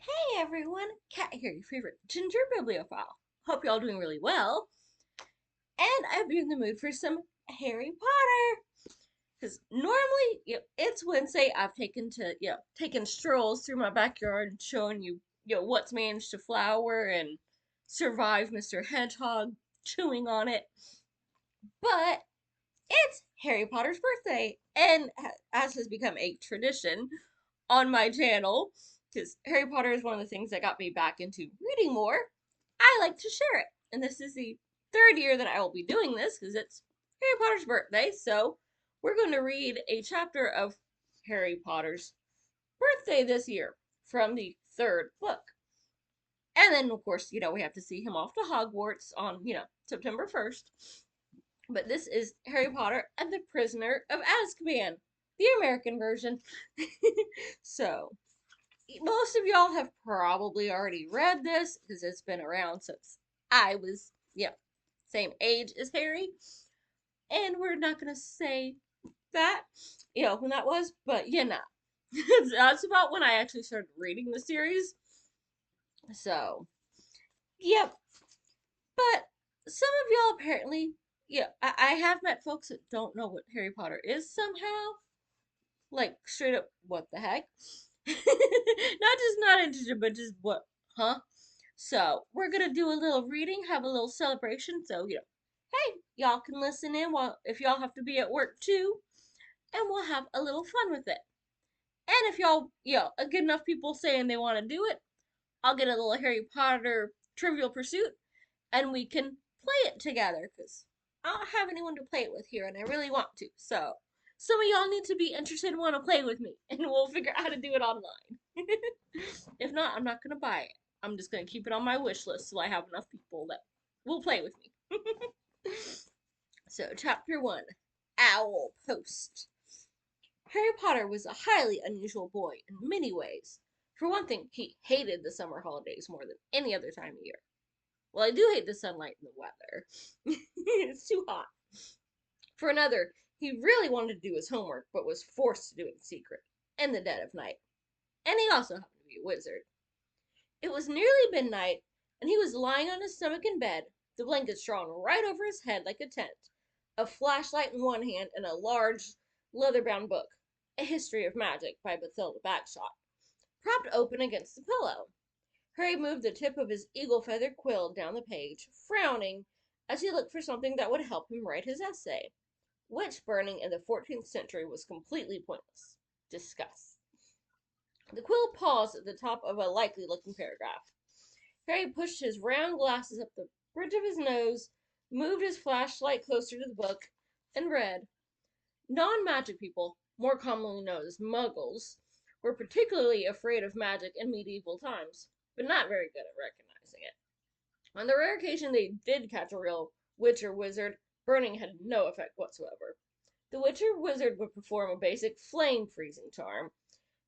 Hey everyone, Kat here, your favorite ginger bibliophile. Hope y'all doing really well. And I've been in the mood for some Harry Potter. Because normally, it's Wednesday. I've taken strolls through my backyard and showing you, what's managed to flower and survive Mr. Hedgehog chewing on it. But it's Harry Potter's birthday, and as has become a tradition on my channel, because Harry Potter is one of the things that got me back into reading more, I like to share it. And this is the third year that I will be doing this because it's Harry Potter's birthday. So we're going to read a chapter of Harry Potter's birthday this year from the third book. And then, of course, we have to see him off to Hogwarts on, September 1st. But this is Harry Potter and the Prisoner of Azkaban, the American version. So, most of y'all have probably already read this because it's been around since I was, same age as Harry. And we're not going to say that, when that was, but that's about when I actually started reading the series. So, yep. But some of y'all apparently, I have met folks that don't know what Harry Potter is somehow. Like, straight up, what the heck? Not just not interested, but just what, huh? So, we're gonna do a little reading, have a little celebration. So, hey, y'all can listen in while if y'all have to be at work too, and we'll have a little fun with it. And if y'all, a good enough people saying they want to do it, I'll get a little Harry Potter Trivial Pursuit, and we can play it together because I don't have anyone to play it with here, and I really want to. So, some of y'all need to be interested and want to play with me, and we'll figure out how to do it online. If not, I'm not gonna buy it. I'm just gonna keep it on my wish list so I have enough people that will play with me. So, chapter 1, Owl Post. Harry Potter was a highly unusual boy in many ways. For one thing, he hated the summer holidays more than any other time of year. Well, I do hate the sunlight and the weather. It's too hot. For another, he really wanted to do his homework, but was forced to do it in secret, in the dead of night. And he also happened to be a wizard. It was nearly midnight, and he was lying on his stomach in bed, the blankets drawn right over his head like a tent, a flashlight in one hand and a large, leather-bound book, A History of Magic by Bathilda Bagshot, propped open against the pillow. Harry moved the tip of his eagle-feathered quill down the page, frowning as he looked for something that would help him write his essay. Witch burning in the 14th century was completely pointless. Discuss. The quill paused at the top of a likely-looking paragraph. Harry pushed his round glasses up the bridge of his nose, moved his flashlight closer to the book, and read. Non-magic people, more commonly known as muggles, were particularly afraid of magic in medieval times, but not very good at recognizing it. On the rare occasion they did catch a real witch or wizard, burning had no effect whatsoever. The witch or wizard would perform a basic flame freezing charm,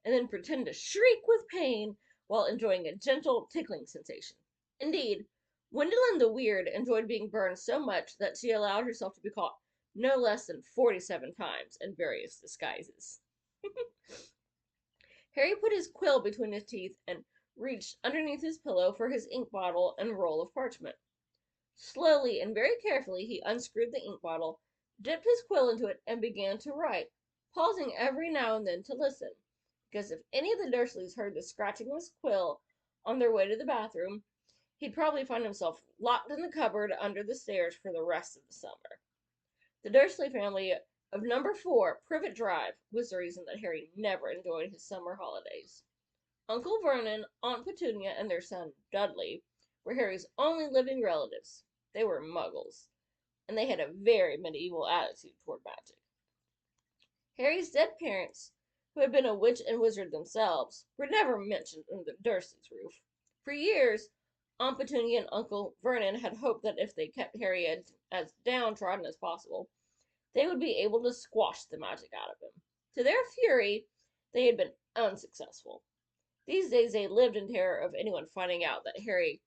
and then pretend to shriek with pain while enjoying a gentle tickling sensation. Indeed, Gwendolyn the Weird enjoyed being burned so much that she allowed herself to be caught no less than 47 times in various disguises. Harry put his quill between his teeth and reached underneath his pillow for his ink bottle and roll of parchment. Slowly and very carefully he unscrewed the ink bottle, dipped his quill into it, and began to write, pausing every now and then to listen, because if any of the Dursleys heard the scratching of his quill on their way to the bathroom, he'd probably find himself locked in the cupboard under the stairs for the rest of the summer. The Dursley family of number 4, Privet Drive, was the reason that Harry never enjoyed his summer holidays. Uncle Vernon, Aunt Petunia, and their son, Dudley, were Harry's only living relatives. They were muggles, and they had a very medieval attitude toward magic. Harry's dead parents, who had been a witch and wizard themselves, were never mentioned under the Dursleys' roof. For years, Aunt Petunia and Uncle Vernon had hoped that if they kept Harry as downtrodden as possible, they would be able to squash the magic out of him. To their fury, they had been unsuccessful. These days they lived in terror of anyone finding out that Harry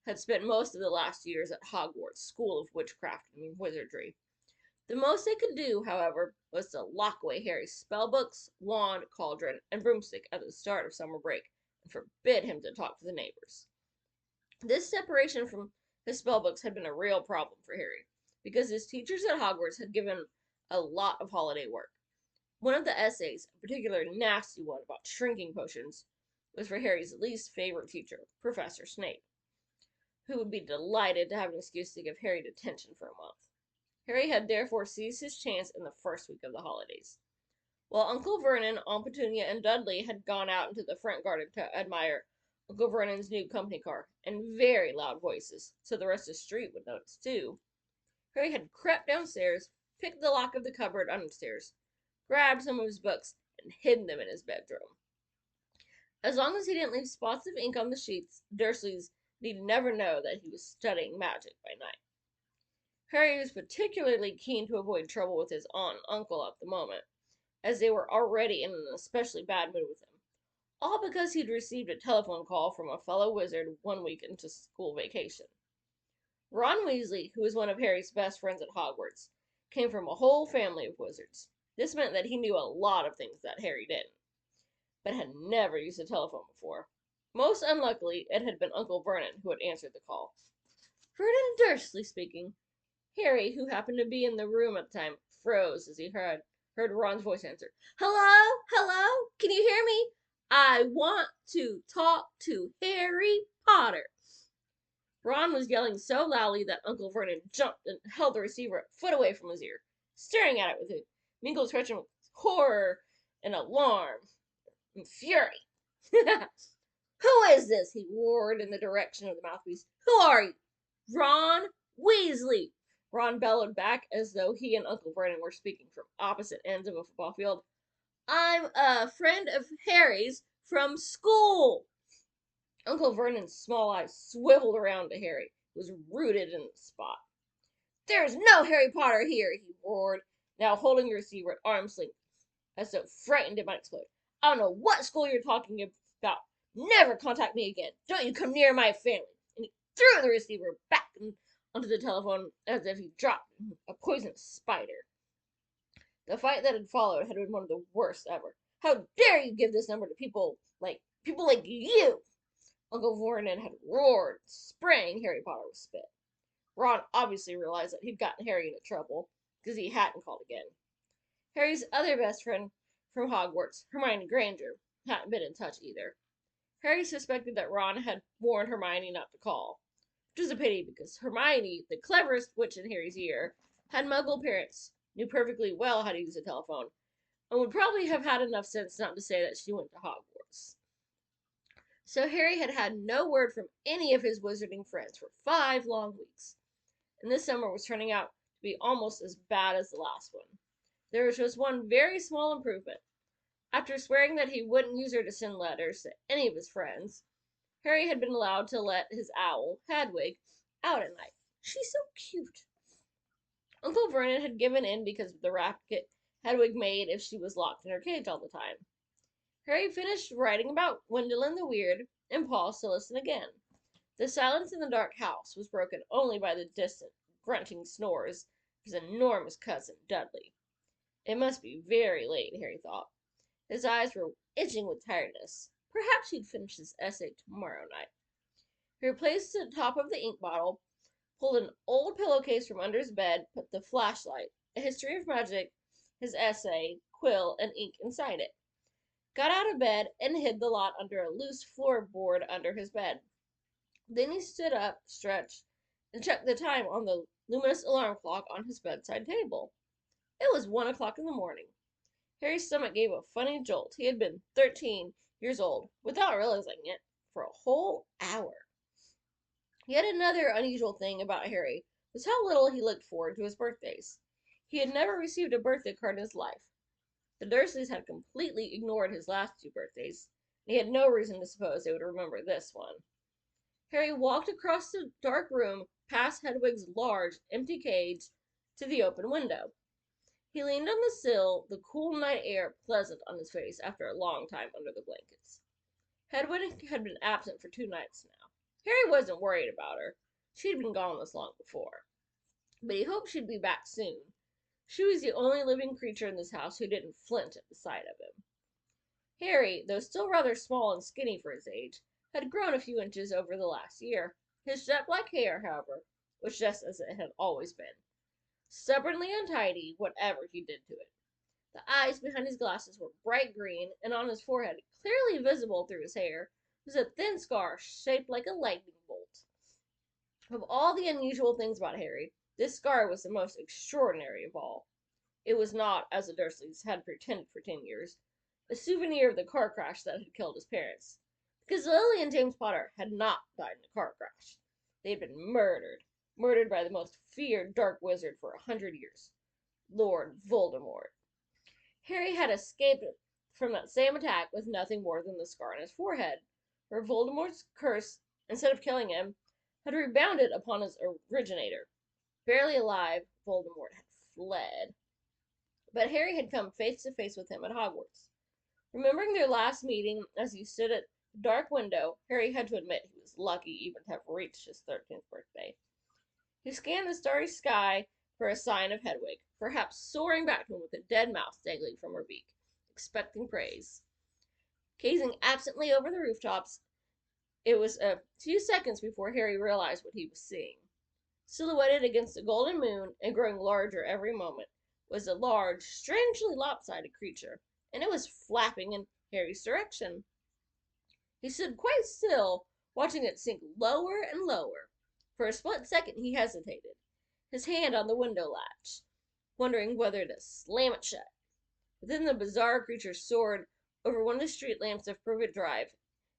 had spent most of the last years at Hogwarts School of Witchcraft and Wizardry. The most they could do, however, was to lock away Harry's spellbooks, wand, cauldron, and broomstick at the start of summer break and forbid him to talk to the neighbors. This separation from his spellbooks had been a real problem for Harry, because his teachers at Hogwarts had given a lot of holiday work. One of the essays, a particularly nasty one about shrinking potions, was for Harry's least favorite teacher, Professor Snape, who would be delighted to have an excuse to give Harry detention for a month. Harry had therefore seized his chance in the first week of the holidays. While Uncle Vernon, Aunt Petunia, and Dudley had gone out into the front garden to admire Uncle Vernon's new company car in very loud voices, so the rest of the street would notice too, Harry had crept downstairs, picked the lock of the cupboard upstairs, grabbed some of his books, and hidden them in his bedroom. As long as he didn't leave spots of ink on the sheets, Dursleys need never know that he was studying magic by night. Harry was particularly keen to avoid trouble with his aunt and uncle at the moment, as they were already in an especially bad mood with him, all because he'd received a telephone call from a fellow wizard 1 week into school vacation. Ron Weasley, who was one of Harry's best friends at Hogwarts, came from a whole family of wizards. This meant that he knew a lot of things that Harry didn't, but had never used a telephone before. Most unluckily, it had been Uncle Vernon who had answered the call. "Vernon Dursley speaking." Harry, who happened to be in the room at the time, froze as he heard Ron's voice answer. "Hello? Hello? Can you hear me? I want to talk to Harry Potter." Ron was yelling so loudly that Uncle Vernon jumped and held the receiver a foot away from his ear, staring at it with a mingled expression of horror and alarm and fury. "Who is this?" he roared in the direction of the mouthpiece. "Who are you?" "Ron Weasley," Ron bellowed back as though he and Uncle Vernon were speaking from opposite ends of a football field. "I'm a friend of Harry's from school." Uncle Vernon's small eyes swiveled around to Harry, who was rooted in the spot. "There's no Harry Potter here," he roared, now holding the receiver at arm's length, as though frightened it might explode. "I don't know what school you're talking about. Never contact me again. Don't you come near my family." And he threw the receiver back onto the telephone as if he dropped a poisonous spider. The fight that had followed had been one of the worst ever. "How dare you give this number to people like you?" Uncle Vernon had roared, spraying Harry Potter with spit. Ron obviously realized that he'd gotten Harry into trouble, because he hadn't called again. Harry's other best friend from Hogwarts, Hermione Granger, hadn't been in touch either. Harry suspected that Ron had warned Hermione not to call, which was a pity because Hermione, the cleverest witch in Harry's year, had Muggle parents, knew perfectly well how to use a telephone, and would probably have had enough sense not to say that she went to Hogwarts. So Harry had had no word from any of his wizarding friends for 5 long weeks, and this summer was turning out to be almost as bad as the last one. There was just one very small improvement. After swearing that he wouldn't use her to send letters to any of his friends, Harry had been allowed to let his owl, Hedwig, out at night. "She's so cute." Uncle Vernon had given in because of the racket Hedwig made if she was locked in her cage all the time. Harry finished writing about Gwendolen the Weird and paused to listen again. The silence in the dark house was broken only by the distant, grunting snores of his enormous cousin, Dudley. It must be very late, Harry thought. His eyes were itching with tiredness. Perhaps he'd finish his essay tomorrow night. He replaced the top of the ink bottle, pulled an old pillowcase from under his bed, put the flashlight, a history of magic, his essay, quill, and ink inside it, got out of bed, and hid the lot under a loose floorboard under his bed. Then he stood up, stretched, and checked the time on the luminous alarm clock on his bedside table. It was 1 o'clock in the morning. Harry's stomach gave a funny jolt. He had been 13 years old, without realizing it, for a whole hour. Yet another unusual thing about Harry was how little he looked forward to his birthdays. He had never received a birthday card in his life. The Dursleys had completely ignored his last 2 birthdays, and he had no reason to suppose they would remember this one. Harry walked across the dark room, past Hedwig's large, empty cage, to the open window. He leaned on the sill, the cool night air pleasant on his face after a long time under the blankets. Hedwig had been absent for 2 nights now. Harry wasn't worried about her. She'd been gone this long before. But he hoped she'd be back soon. She was the only living creature in this house who didn't flint at the sight of him. Harry, though still rather small and skinny for his age, had grown a few inches over the last year. His jet black hair, however, was just as it had always been, stubbornly untidy, whatever he did to it. The eyes behind his glasses were bright green, and on his forehead, clearly visible through his hair, was a thin scar shaped like a lightning bolt. Of all the unusual things about Harry, this scar was the most extraordinary of all. It was not, as the Dursleys had pretended for 10 years, a souvenir of the car crash that had killed his parents. Because Lily and James Potter had not died in a car crash. They had been murdered. Murdered by the most feared dark wizard for 100 years, Lord Voldemort. Harry had escaped from that same attack with nothing more than the scar on his forehead, where Voldemort's curse, instead of killing him, had rebounded upon his originator. Barely alive, Voldemort had fled. But Harry had come face to face with him at Hogwarts. Remembering their last meeting as he stood at the dark window, Harry had to admit he was lucky even to have reached his 13th birthday. He scanned the starry sky for a sign of Hedwig, perhaps soaring back to him with a dead mouse dangling from her beak, expecting praise. Gazing absently over the rooftops, it was a few seconds before Harry realized what he was seeing. Silhouetted against the golden moon and growing larger every moment was a large, strangely lopsided creature, and it was flapping in Harry's direction. He stood quite still, watching it sink lower and lower. For a split second he hesitated, his hand on the window latch, wondering whether to slam it shut. But then the bizarre creature soared over one of the street lamps of Privet Drive,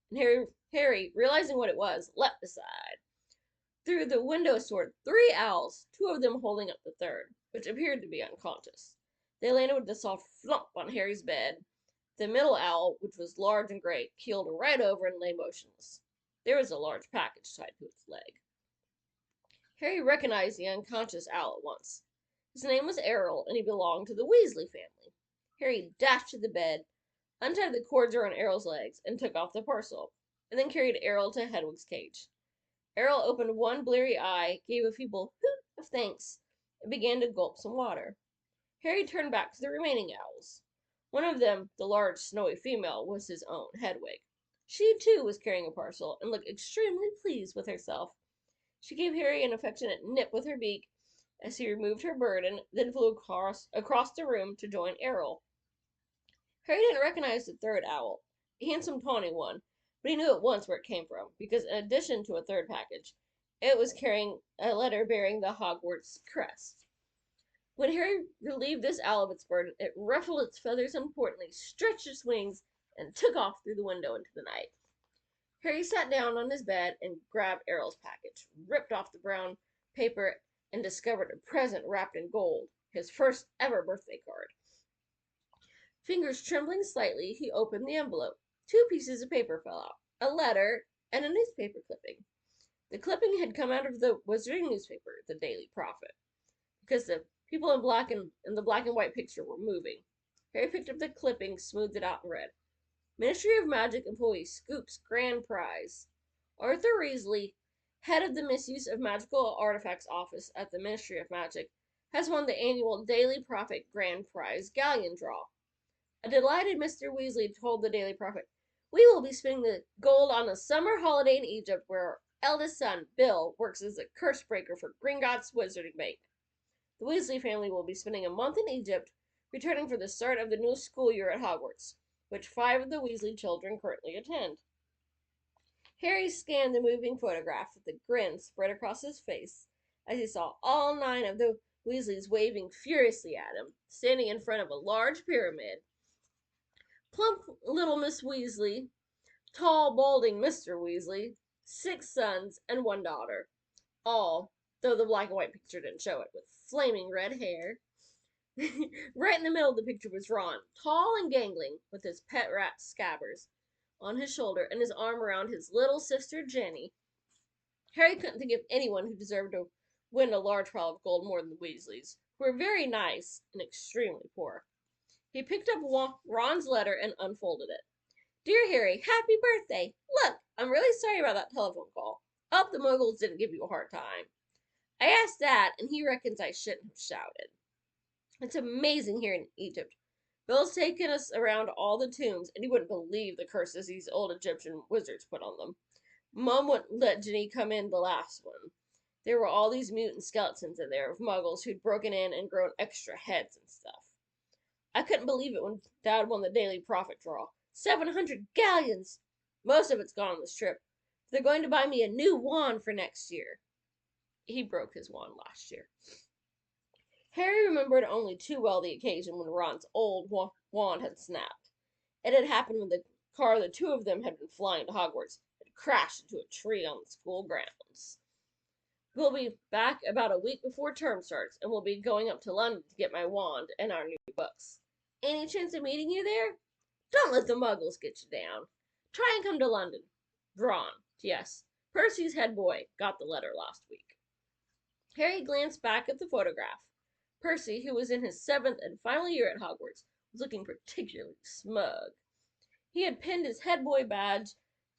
and Harry, realizing what it was, leapt aside. Through the window soared three owls, two of them holding up the third, which appeared to be unconscious. They landed with a soft flump on Harry's bed. The middle owl, which was large and gray, keeled right over and lay motionless. There was a large package tied to its leg. Harry recognized the unconscious owl at once. His name was Errol, and he belonged to the Weasley family. Harry dashed to the bed, untied the cords around Errol's legs, and took off the parcel, and then carried Errol to Hedwig's cage. Errol opened one bleary eye, gave a feeble hoot of thanks, and began to gulp some water. Harry turned back to the remaining owls. One of them, the large, snowy female, was his own, Hedwig. She, too, was carrying a parcel, and looked extremely pleased with herself. She gave Harry an affectionate nip with her beak as he removed her burden, then flew across the room to join Errol. Harry didn't recognize the third owl, a handsome tawny one, but he knew at once where it came from, because in addition to a third package, it was carrying a letter bearing the Hogwarts crest. When Harry relieved this owl of its burden, it ruffled its feathers importantly, stretched its wings, and took off through the window into the night. Harry sat down on his bed and grabbed Errol's package, ripped off the brown paper, and discovered a present wrapped in gold, his first ever birthday card. Fingers trembling slightly, he opened the envelope. Two pieces of paper fell out, a letter and a newspaper clipping. The clipping had come out of the wizarding newspaper, the Daily Prophet, because the people in the black and white picture were moving. Harry picked up the clipping, smoothed it out, and read, Ministry of Magic employee scoops grand prize. Arthur Weasley, head of the Misuse of Magical Artifacts Office at the Ministry of Magic, has won the annual Daily Prophet Grand Prize Galleon Draw. A delighted Mr. Weasley told the Daily Prophet, We will be spending the gold on a summer holiday in Egypt where our eldest son, Bill, works as a curse breaker for Gringotts Wizarding Bank. The Weasley family will be spending a month in Egypt, returning for the start of the new school year at Hogwarts, which 5 of the Weasley children currently attend. Harry scanned the moving photograph with a grin spread across his face as he saw all 9 of the Weasleys waving furiously at him, standing in front of a large pyramid. Plump little Miss Weasley, tall, balding Mr. Weasley, 6 sons, and 1 daughter. All, though the black and white picture didn't show it, with flaming red hair. Right in the middle of the picture was Ron, tall and gangling, with his pet rat Scabbers on his shoulder and his arm around his little sister Jenny. Harry couldn't think of anyone who deserved to win a large pile of gold more than the Weasleys, who were very nice and extremely poor. He picked up Ron's letter and unfolded it. Dear Harry, happy birthday! Look, I'm really sorry about that telephone call. I hope the Muggles didn't give you a hard time. I asked Dad, and he reckons I shouldn't have shouted. It's amazing here in Egypt. Bill's taken us around all the tombs, and you wouldn't believe the curses these old Egyptian wizards put on them. Mom wouldn't let Ginny come in the last one. There were all these mutant skeletons in there of muggles who'd broken in and grown extra heads and stuff. I couldn't believe it when Dad won the daily profit draw. 700 galleons! Most of it's gone on this trip. They're going to buy me a new wand for next year. He broke his wand last year. Harry remembered only too well the occasion when Ron's old wand had snapped. It had happened when the car the two of them had been flying to Hogwarts had crashed into a tree on the school grounds. We'll be back about a week before term starts, and we'll be going up to London to get my wand and our new books. Any chance of meeting you there? Don't let the muggles get you down. Try and come to London. Ron. Yes. Percy's head boy got the letter last week. Harry glanced back at the photograph. Percy, who was in his 7th and final year at Hogwarts, was looking particularly smug. He had pinned his head boy badge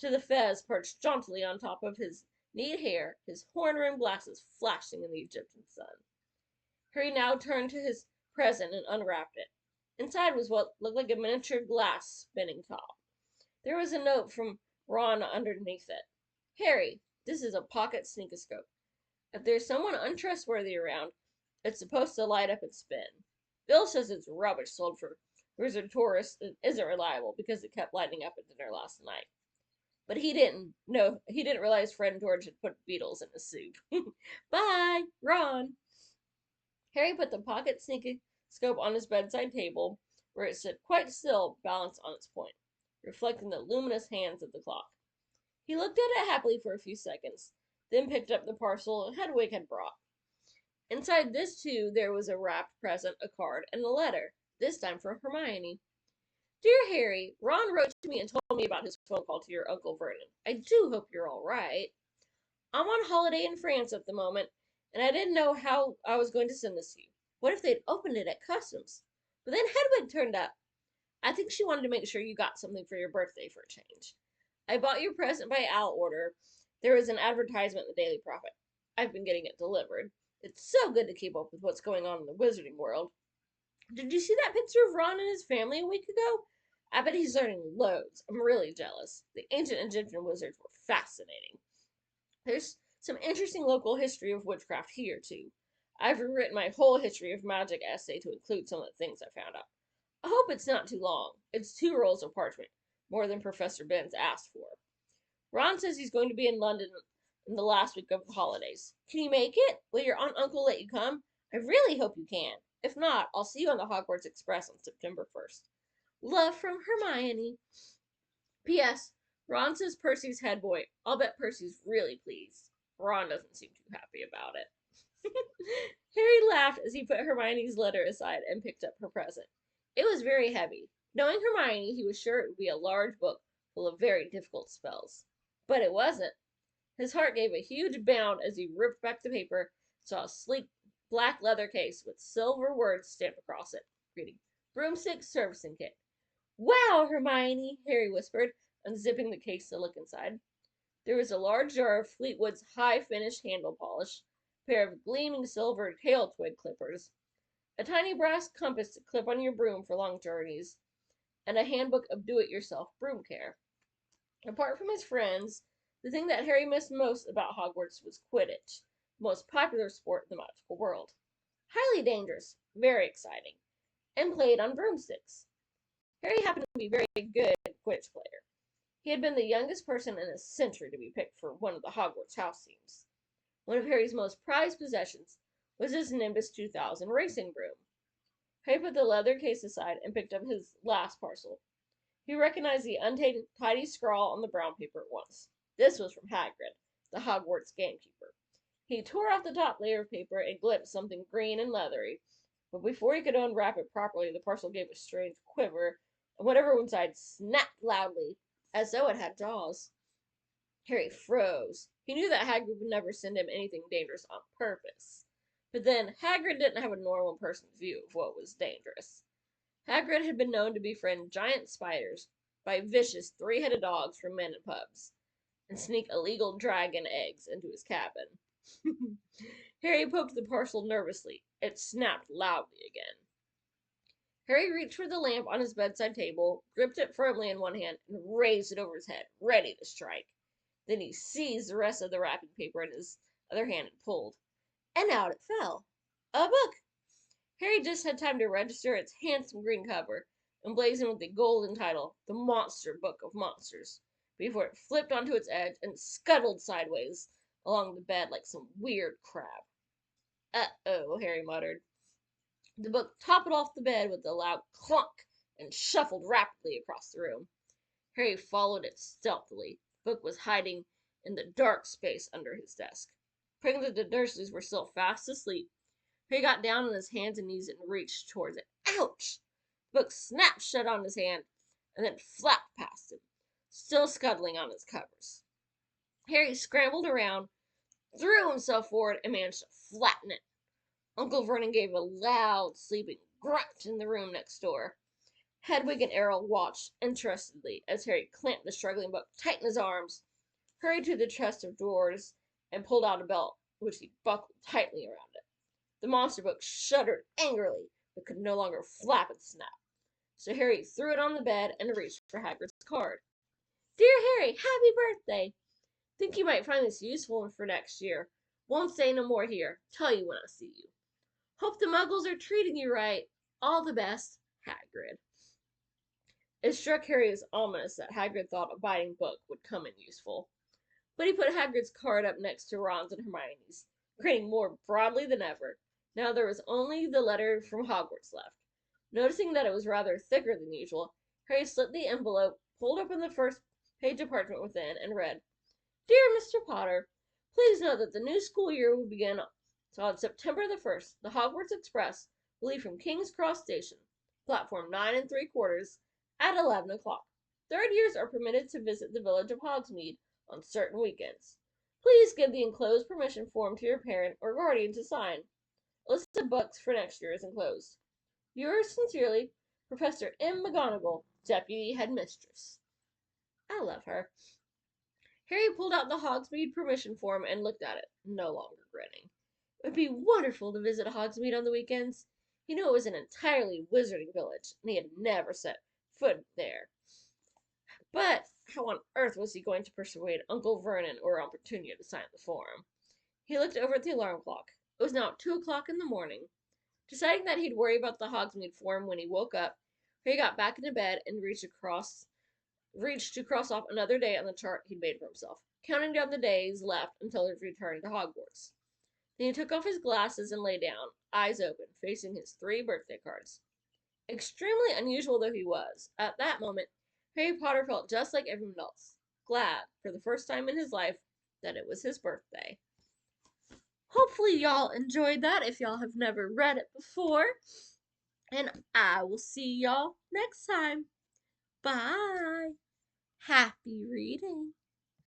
to the fez perched jauntily on top of his neat hair, his horn-rimmed glasses flashing in the Egyptian sun. Harry now turned to his present and unwrapped it. Inside was what looked like a miniature glass spinning top. There was a note from Ron underneath it. Harry, this is a pocket sneakoscope. If there's someone untrustworthy around, it's supposed to light up and spin. Bill says it's rubbish sold for wizard tourists and isn't reliable because it kept lighting up at dinner last night. But he didn't realize Fred and George had put beetles in his soup. Bye, Ron. Harry put the pocket sneakoscope on his bedside table, where it stood quite still, balanced on its point, reflecting the luminous hands of the clock. He looked at it happily for a few seconds, then picked up the parcel Hedwig had brought. Inside this, too, there was a wrapped present, a card, and a letter, this time from Hermione. Dear Harry, Ron wrote to me and told me about his phone call to your Uncle Vernon. I do hope you're all right. I'm on holiday in France at the moment, and I didn't know how I was going to send this to you. What if they'd opened it at customs? But then Hedwig turned up. I think she wanted to make sure you got something for your birthday for a change. I bought your present by Al order. There was an advertisement in the Daily Prophet. I've been getting it delivered. It's so good to keep up with what's going on in the wizarding world. Did you see that picture of Ron and his family a week ago? I bet he's learning loads. I'm really jealous. The ancient Egyptian wizards were fascinating. There's some interesting local history of witchcraft here, too. I've rewritten my whole history of magic essay to include some of the things I found out. I hope it's not too long. It's 2 rolls of parchment, more than Professor Ben's asked for. Ron says he's going to be in London in the last week of the holidays. Can you make it? Will your aunt and uncle let you come? I really hope you can. If not, I'll see you on the Hogwarts Express on September 1st. Love from Hermione. P.S. Ron says Percy's head boy. I'll bet Percy's really pleased. Ron doesn't seem too happy about it. Harry laughed as he put Hermione's letter aside and picked up her present. It was very heavy. Knowing Hermione, he was sure it would be a large book full of very difficult spells. But it wasn't. His heart gave a huge bound as he ripped back the paper and saw a sleek black leather case with silver words stamped across it, reading, Broomstick Servicing Kit. Wow, Hermione, Harry whispered, unzipping the case to look inside. There was a large jar of Fleetwood's high-finished handle polish, a pair of gleaming silver tail twig clippers, a tiny brass compass to clip on your broom for long journeys, and a handbook of do-it-yourself broom care. Apart from his friends, the thing that Harry missed most about Hogwarts was Quidditch, the most popular sport in the magical world. Highly dangerous, very exciting, and played on broomsticks. Harry happened to be a very good Quidditch player. He had been the youngest person in a century to be picked for one of the Hogwarts house teams. One of Harry's most prized possessions was his Nimbus 2000 racing broom. Harry put the leather case aside and picked up his last parcel. He recognized the untidy scrawl on the brown paper at once. This was from Hagrid, the Hogwarts gamekeeper. He tore off the top layer of paper and glimpsed something green and leathery, but before he could unwrap it properly, the parcel gave a strange quiver, and whatever was inside snapped loudly, as though it had jaws. Harry froze. He knew that Hagrid would never send him anything dangerous on purpose. But then, Hagrid didn't have a normal person's view of what was dangerous. Hagrid had been known to befriend giant spiders, bite vicious 3-headed dogs from men in pubs, and sneak illegal dragon eggs into his cabin. Harry poked the parcel nervously. It snapped loudly again. Harry reached for the lamp on his bedside table, gripped it firmly in one hand, and raised it over his head, ready to strike. Then he seized the rest of the wrapping paper in his other hand and pulled. And out it fell. A book! Harry just had time to register its handsome green cover, emblazoned with the golden title, The Monster Book of Monsters, before it flipped onto its edge and scuttled sideways along the bed like some weird crab. Uh-oh, Harry muttered. The book toppled off the bed with a loud clunk and shuffled rapidly across the room. Harry followed it stealthily. The book was hiding in the dark space under his desk. Praying that the Dursleys were still fast asleep, Harry got down on his hands and knees and reached towards it. Ouch! The book snapped shut on his hand and then flapped past him, still scuttling on its covers. Harry scrambled around, threw himself forward, and managed to flatten it. Uncle Vernon gave a loud, sleeping grunt in the room next door. Hedwig and Errol watched interestedly as Harry clamped the struggling book tight in his arms, hurried to the chest of drawers, and pulled out a belt, which he buckled tightly around it. The monster book shuddered angrily, but could no longer flap and snap. So Harry threw it on the bed and reached for Hagrid's card. Dear Harry, happy birthday! Think you might find this useful for next year. Won't say no more here. Tell you when I see you. Hope the Muggles are treating you right. All the best, Hagrid. It struck Harry as ominous that Hagrid thought a biting book would come in useful. But he put Hagrid's card up next to Ron's and Hermione's, grinning more broadly than ever. Now there was only the letter from Hogwarts left. Noticing that it was rather thicker than usual, Harry slit the envelope, pulled open the first page of parchment within, and read, Dear Mr. Potter, please know that the new school year will begin on September the 1st. The Hogwarts Express will leave from King's Cross Station, platform 9 3/4, at 11 o'clock. Third years are permitted to visit the village of Hogsmeade on certain weekends. Please give the enclosed permission form to your parent or guardian to sign. A list of books for next year is enclosed. Yours sincerely, Professor M. McGonagall, Deputy Headmistress. I love her. Harry pulled out the Hogsmeade permission form and looked at it, no longer grinning. It would be wonderful to visit Hogsmeade on the weekends. He knew it was an entirely wizarding village, and he had never set foot there. But how on earth was he going to persuade Uncle Vernon or Aunt Petunia to sign the form? He looked over at the alarm clock. It was now 2 o'clock in the morning. Deciding that he'd worry about the Hogsmeade form when he woke up, Harry got back into bed and reached to cross off another day on the chart he'd made for himself, counting down the days left until his return to Hogwarts. Then he took off his glasses and lay down, eyes open, facing his 3 birthday cards. Extremely unusual though he was, at that moment, Harry Potter felt just like everyone else, glad, for the first time in his life, that it was his birthday. Hopefully y'all enjoyed that if y'all have never read it before. And I will see y'all next time. Bye. Happy reading.